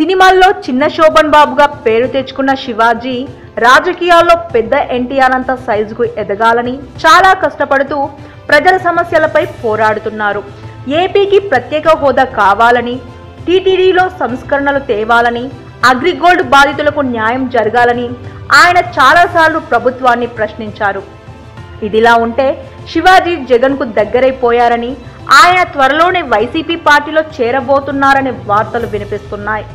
సినిమాల్లో చిన్న శోభన్ బాబుగా పేరు తెచ్చుకున్న శివాజీ రాజకీయాల్లో పెద్ద ఎన్టీఆర్ అంత సైజుకు ఎదగాలని చాలా కష్టపడుతూ ప్రజల సమస్యలపై పోరాడుతున్నారు. ఏపీకి ప్రత్యేక హోదా కావాలని, టీటీడీలో సంస్కరణలు తేవాలని, అగ్రిగోల్డ్ బాధితులకు న్యాయం జరగాలని ఆయన చాలాసార్లు ప్రభుత్వాన్ని ప్రశ్నించారు. ఇదిలా ఉంటే శివాజీ జగన్కు దగ్గరైపోయారని, ఆయన త్వరలోనే వైసీపీ పార్టీలో చేరబోతున్నారనే వార్తలు వినిపిస్తున్నాయి.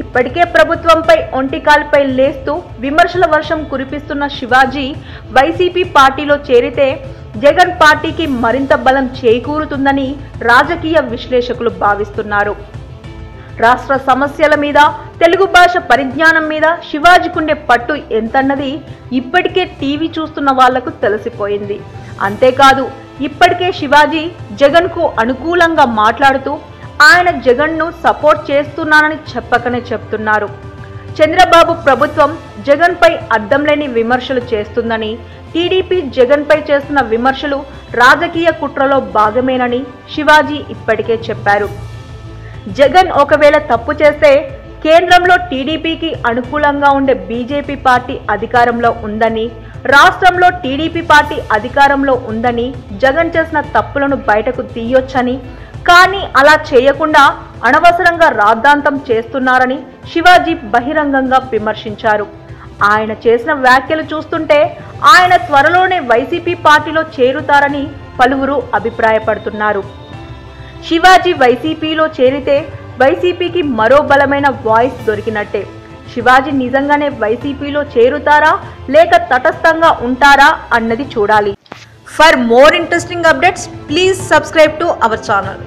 ఇప్పటికే ప్రభుత్వంపై ఒంటికాలిపై లేస్తూ విమర్శల వర్షం కురిపిస్తున్న శివాజీ వైసీపీ పార్టీలో చేరితే జగన్ పార్టీకి మరింత బలం చేకూరుతుందని రాజకీయ విశ్లేషకులు భావిస్తున్నారు. రాష్ట్ర సమస్యల మీద, తెలుగు భాష పరిజ్ఞానం మీద శివాజీకుండే పట్టు ఎంతన్నది ఇప్పటికే టీవీ చూస్తున్న వాళ్లకు తెలిసిపోయింది. అంతేకాదు, ఇప్పటికే శివాజీ జగన్కు అనుకూలంగా మాట్లాడుతూ ఆయన జగన్ను సపోర్ట్ చేస్తున్నానని చెప్పకనే చెప్తున్నారు. చంద్రబాబు ప్రభుత్వం జగన్పై అర్థం లేని విమర్శలు చేస్తుందని, టీడీపీ జగన్పై చేస్తున్న విమర్శలు రాజకీయ కుట్రలో భాగమేనని శివాజీ ఇప్పటికే చెప్పారు. జగన్ ఒకవేళ తప్పు చేస్తే కేంద్రంలో టీడీపీకి అనుకూలంగా ఉండే బీజేపీ పార్టీ అధికారంలో ఉందని, రాష్ట్రంలో టీడీపీ పార్టీ అధికారంలో ఉందని జగన్ చేసిన తప్పులను బయటకు తీయొచ్చని, కానీ అలా చేయకుండా అనవసరంగా రాద్ధాంతం చేస్తున్నారని శివాజీ బహిరంగంగా విమర్శించారు. ఆయన చేసిన వ్యాఖ్యలు చూస్తుంటే ఆయన త్వరలోనే వైసీపీ పార్టీలో చేరుతారని పలువురు అభిప్రాయపడుతున్నారు. శివాజీ వైసీపీలో చేరితే వైసీపీకి మరో బలమైన వాయిస్ దొరికినట్టే. శివాజీ నిజంగానే వైసీపీలో చేరుతారా లేక తటస్థంగా ఉంటారా అన్నది చూడాలి. For more interesting updates, please subscribe to our channel.